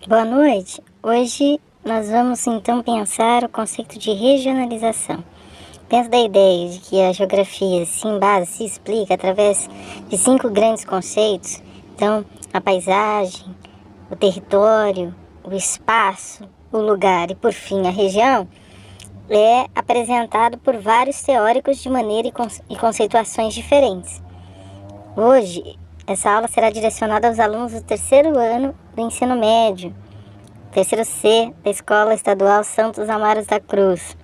Boa noite. Hoje nós vamos então pensar o conceito de regionalização. Penso da ideia de que a geografia se embasa, se explica através de 5 grandes conceitos. Então, a paisagem, o território, o espaço, o lugar e, por fim, a região, é apresentado por vários teóricos de maneira e conceituações diferentes. Hoje, essa aula será direcionada aos alunos do terceiro ano do ensino médio, terceiro C da Escola Estadual Santos Amaro da Cruz.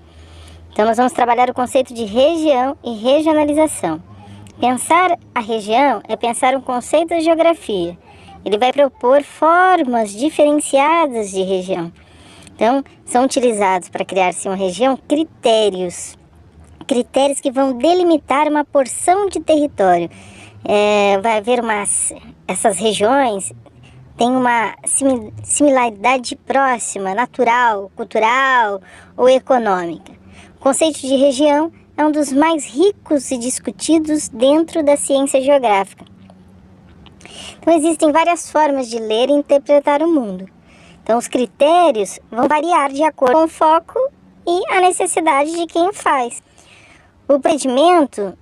Então nós vamos trabalhar o conceito de região e regionalização. Pensar a região é pensar um conceito da geografia. Ele vai propor formas diferenciadas de região. Então, são utilizados para criar-se uma região critérios que vão delimitar uma porção de território. Vai haver essas regiões têm uma similaridade próxima, natural, cultural ou econômica. O conceito de região é um dos mais ricos e discutidos dentro da ciência geográfica. Então, existem várias formas de ler e interpretar o mundo. Então, os critérios vão variar de acordo com o foco e a necessidade de quem o faz. O procedimento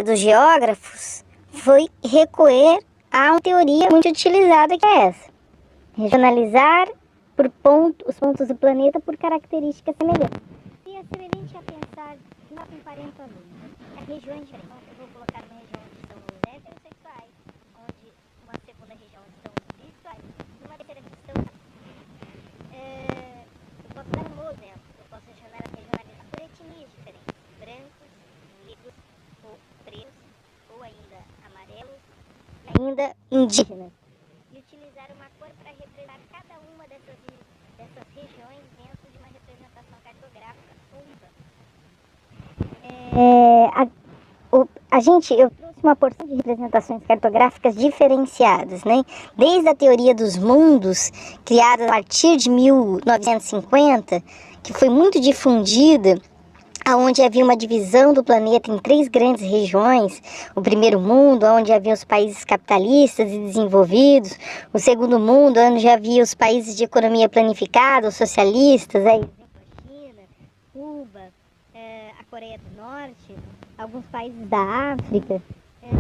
dos geógrafos foi recorrer a uma teoria muito utilizada, que é essa: regionalizar os pontos do planeta por características semelhantes. E é semelhante a pensar com 40 alunos. As regiões diferentes. Eu vou colocar uma região onde estão os heterossexuais, onde uma segunda região onde estão os bissexuais, e uma terceira questão. Eu posso dar um exemplo. Eu posso regionalizar por etnias diferentes: brancos, negros, ou pretos, ou ainda amarelos, ainda indígenas. E utilizar uma cor para representar cada uma dessas regiões dentro de uma representação cartográfica única. Eu trouxe uma porção de representações cartográficas diferenciadas, né? Desde a teoria dos mundos, criada a partir de 1950, que foi muito difundida, onde havia uma divisão do planeta em 3 grandes regiões: o primeiro mundo, onde havia os países capitalistas e desenvolvidos; o segundo mundo, onde havia os países de economia planificada, os socialistas, a China, Cuba, a Coreia do Norte, alguns países da África;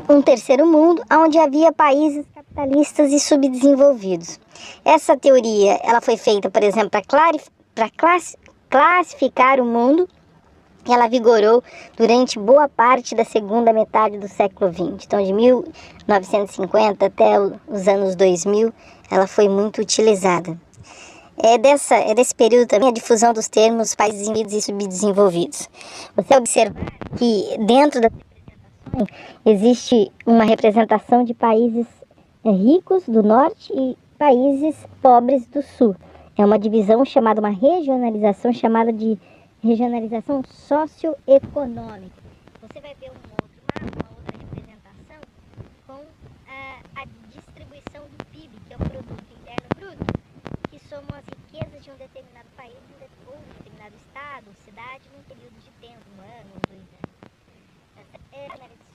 um terceiro mundo, onde havia países capitalistas e subdesenvolvidos. Essa teoria ela foi feita, por exemplo, para classificar o mundo. Ela vigorou durante boa parte da segunda metade do século XX. Então, de 1950 até os anos 2000, ela foi muito utilizada. É desse período também a difusão dos termos países desenvolvidos e subdesenvolvidos. Você observa que dentro das representações existe uma representação de países ricos do norte e países pobres do sul. É uma divisão chamada, uma regionalização chamada de regionalização socioeconômica. Você vai ver uma outra representação com a distribuição do PIB, que é o Produto Interno Bruto, que somam as riquezas de um determinado país ou um determinado estado, cidade, num período de tempo, 1 ano, 2 anos.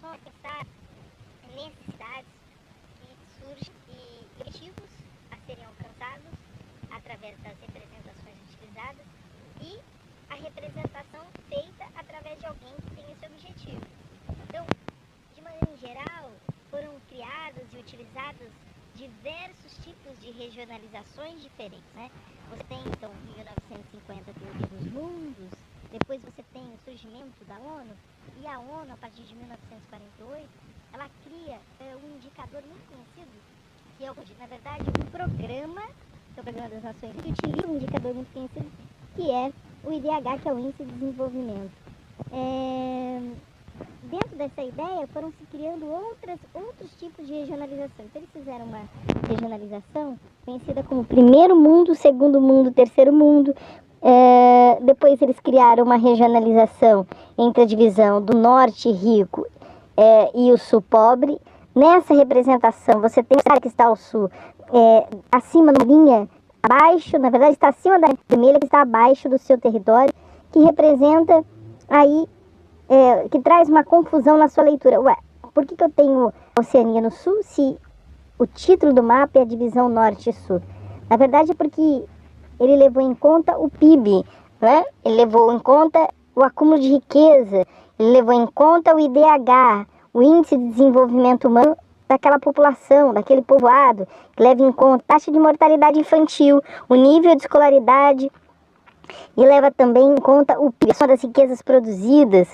Só pensar necessidades que surgem e objetivos a serem alcançados através das representações utilizadas e a representação feita através de alguém que tem esse objetivo. Então, de maneira geral, foram criados e utilizados diversos tipos de regionalizações diferentes, né? Você tem, então, em 1950, a teoria dos mundos; depois você tem o surgimento da ONU, e a ONU, a partir de 1948, ela cria um indicador muito conhecido, que é, na verdade, um programa, que é o Programa das Nações Unidas, que utiliza um indicador muito conhecido, que é o IDH, que é o Índice de Desenvolvimento. Dentro dessa ideia foram se criando outros tipos de regionalização. Então eles fizeram uma regionalização conhecida como primeiro mundo, segundo mundo, terceiro mundo. Depois eles criaram uma regionalização entre a divisão do norte rico e o sul pobre. Nessa representação você tem o que está ao sul, acima da linha, abaixo, na verdade está acima da linha vermelha, que está abaixo do seu território, que representa aí, que traz uma confusão na sua leitura. Ué, por que eu tenho Oceania no sul se o título do mapa é a divisão norte e sul? Na verdade é porque ele levou em conta o PIB, né? Ele levou em conta o acúmulo de riqueza, ele levou em conta o IDH, o Índice de Desenvolvimento Humano daquela população, daquele povoado, que leva em conta a taxa de mortalidade infantil, o nível de escolaridade, e leva também em conta o PIB, das riquezas produzidas.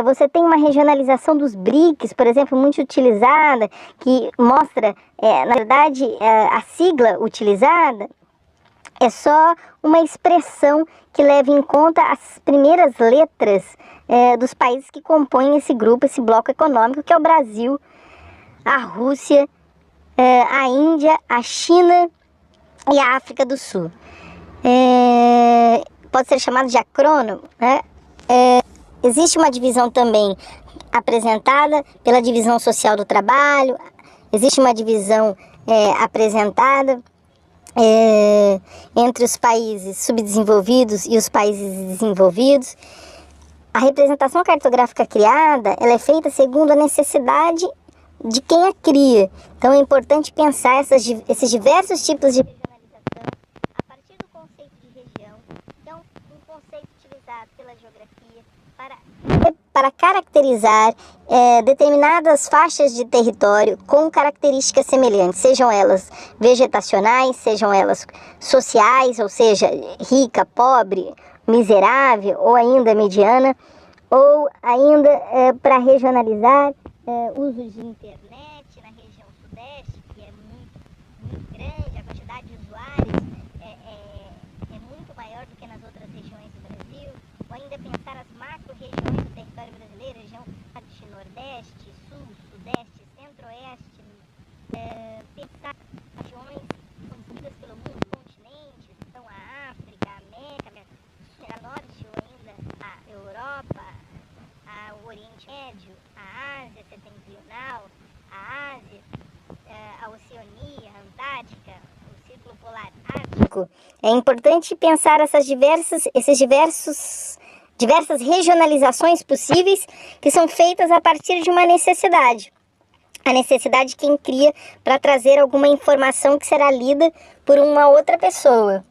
Você tem uma regionalização dos BRICS, por exemplo, muito utilizada, que mostra, na verdade, a sigla utilizada é só uma expressão que leva em conta as primeiras letras dos países que compõem esse grupo, esse bloco econômico, que é o Brasil, a Rússia, a Índia, a China e a África do Sul. Pode ser chamado de acrônimo, né? Existe uma divisão também apresentada pela divisão social do trabalho, existe uma divisão apresentada entre os países subdesenvolvidos e os países desenvolvidos. A representação cartográfica criada, ela é feita segundo a necessidade de quem a cria. Então é importante pensar esses diversos tipos de regionalização a partir do conceito de região, que é um conceito utilizado pela geografia para caracterizar determinadas faixas de território com características semelhantes, sejam elas vegetacionais, sejam elas sociais, ou seja, rica, pobre, miserável ou ainda mediana, ou ainda para regionalizar uso de internet na região sudeste, que é muito grande, a quantidade de usuários é muito maior do que nas outras regiões do Brasil, ou ainda pensar as macro-regiões do território brasileiro, região norte, nordeste, sul, sudeste, centro-oeste, pensar regiões distribuídas pelo mundo, continentes, então a África, a América, a Norte ou ainda a Europa, o Oriente Médio, a Ásia Setentrional, a Ásia, a Oceania, a Antártica, o Círculo Polar Ártico. É importante pensar essas diversas regionalizações possíveis que são feitas a partir de uma necessidade. A necessidade de quem cria para trazer alguma informação que será lida por uma outra pessoa.